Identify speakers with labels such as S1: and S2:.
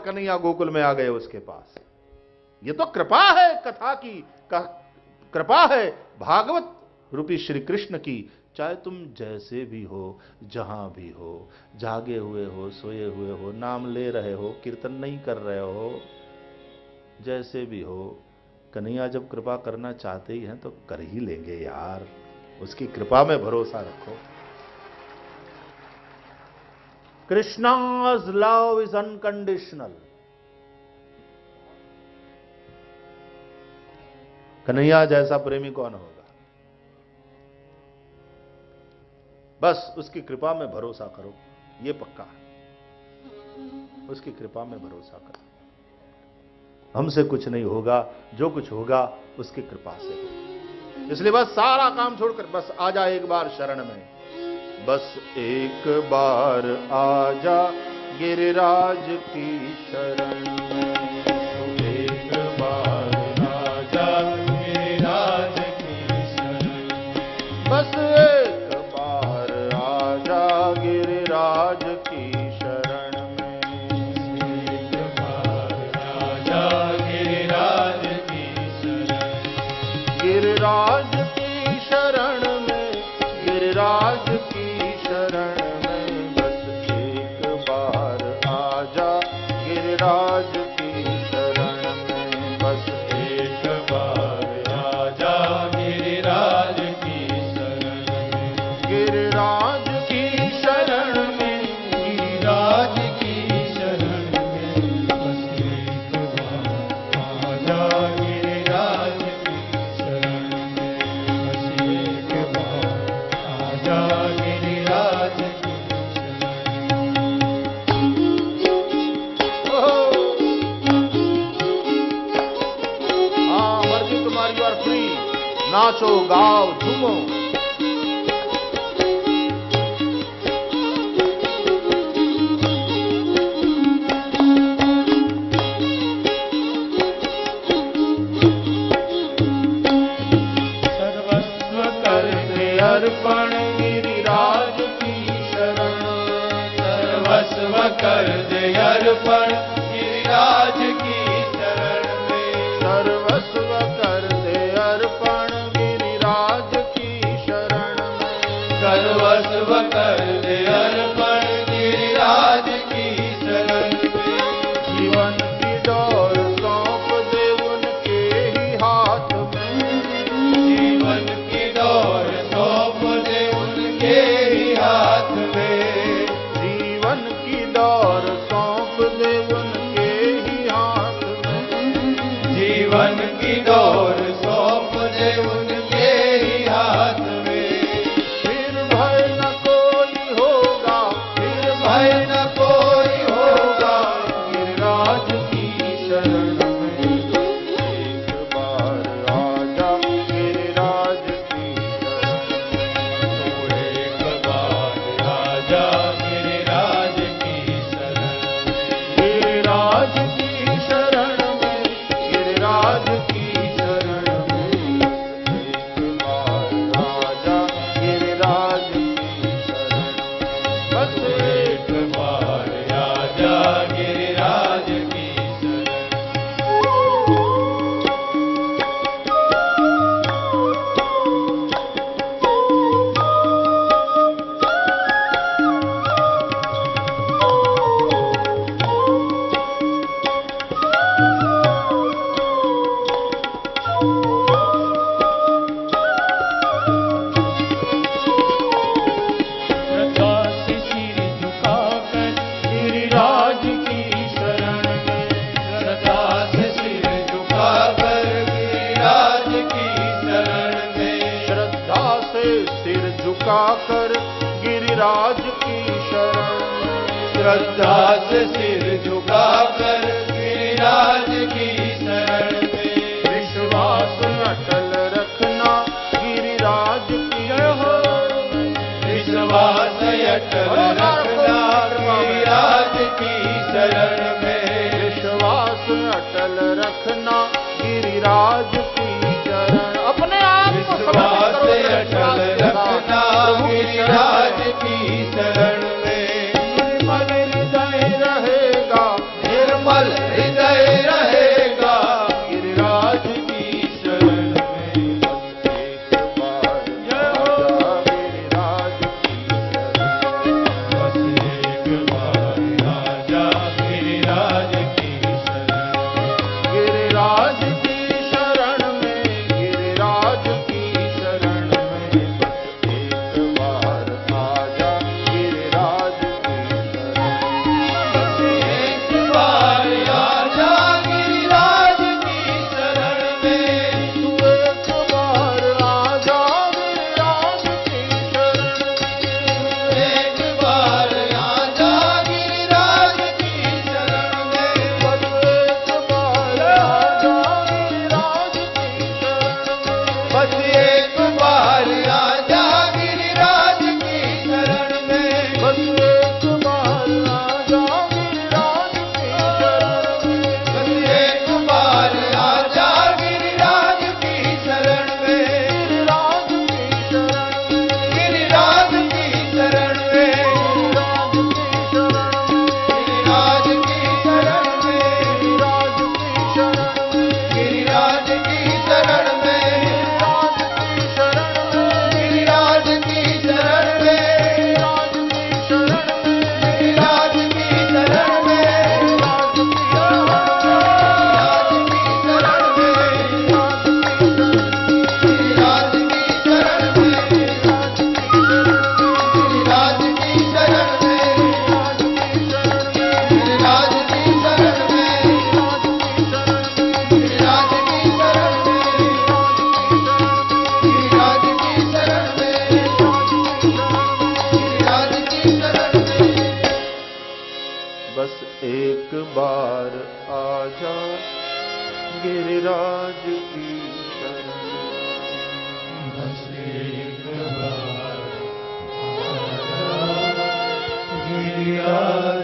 S1: कन्हैया गोकुल में आ गए उसके पास। ये तो कृपा है कथा की, कृपा है भागवत रूपी श्री कृष्ण की। चाहे तुम जैसे भी हो, जहां भी हो, जागे हुए हो, सोए हुए हो, नाम ले रहे हो, कीर्तन नहीं कर रहे हो, जैसे भी हो, कन्हैया जब कृपा करना चाहते ही हैं तो कर ही लेंगे यार। उसकी कृपा में भरोसा रखो। कृष्णा's love is unconditional। कन्हैया जैसा प्रेमी कौन होगा? बस उसकी कृपा में भरोसा करो, ये पक्का है। उसकी कृपा में भरोसा करो। हमसे कुछ नहीं होगा, जो कुछ होगा उसकी कृपा से होगा। इसलिए बस सारा काम छोड़कर बस आ जा एक बार शरण में। बस एक बार आ जा गिरिराज की शरण में। एक बार आ जा गिरिराज की शरण में। बस एक बार आ जा गिरिराज की शरण में। एक बार आ जा गिरिराज की शरण। गिरिराज की शरण में, गिरिराज की शरण में। बस एक बार आ जा गिरिराज की शरण में। बस एक बार आ जा गिरिराज की शरण में। गिरिराज की शरण में, गिरिराज की शरण में। बस एक बार आ जा गिरिराज की शरण में। बस एक बार आ जा गिरिराज की शरण में। हाँ मर्जी तुम्हारी, यू आर फ्री। नाचो गाओ झूमो। सर्वस्व कर दे अर्पण गिरिराज की शरण। सर्वस्व कर दे अर्पण गिरिराज की शरण में। सर्वस्व कर दे अर्पण गिरिराज की शरण में। सर्वस्व कर दे अर्पण गिरिराज की शरण में। जीवन की डोर सौंप दे उनके ही हाथ में। जीवन की डोर सौंप दे उनके ही हाथ में। जीवन की डोर सौंप दे उनके ही हाथ में। जीवन की डोर सौंप दे उनके ही हाथ में। फिर भय न कोई होगा, फिर भय न कोई होगा गिरिराज की शरण में। एक बार आ जा गिरिराज की शरण में। एक बार आ जा गिरिराज की शरण में। गिरिराज की शरण में, गिरिराज की शरण में। एक बार आ जा गिरिराज की शरण में। बस एक बार आ जा गिरिराज की शरण श्रद्धा से सिर झुकाकर गिरिराज की शरण में। श्रद्धा से सिर झुकाकर गिरिराज की शरण में। श्रद्धा से सिर झुकाकर गिरिराज की शरण में। श्रद्धा से सिर झुकाकर गिरिराज की शरण में। विश्वास अटल रखना गिरिराज की शरण में। विश्वास अटल रखना गिरिराज की शरण में। विश्वास अटल रखना गिरिराज की शरण। अपने आप को विश्वास अटल रखना गिरिराज की शरण में। निर्मल हृदय रहेगा, निर्मल
S2: निर्मल हृदय रहेगा गिरिराज की शरण में। बस एक बार आजा गिरिराज की शरण में। बस एक बार आजा गिरिराज की शरण में। गिरिराज की शरण में, गिरिराज की शरण में। बस एक बार आजा गिरिराज की शरण में। बस एक बार आजा गिरिराज की शरण में। तू एक बार आजा गिरिराज की शरण में। एक बार आजा गिरिराज की शरण में। बस एक बार आजा गिरिराज की शरण में। बस एक बार आजा गिरिराज की शरण में। बस एक बार आजा गिरिराज की शरण में। बस एक बार आजा गिरिराज की शरण में। गिरिराज की शरण में। गिरिराज की शरण में। गिरिराज की शरण में। गिरिराज की शरण में। गिरिराज की शरण में। गिरिराज की शरण में। गिरिराज की शरण में। गिरिराज की शरण में। गिरिराज की शरण में। गिरिराज की शरण में। गिरिराज की शरण में। गिरिराज की शरण में। गिरिराज की शरण में। गिरिराज की शरण में। गिरिराज की शरण में। बस एक बार आजा गिरिराज की शरण में। बस एक बार आजा गिरिराज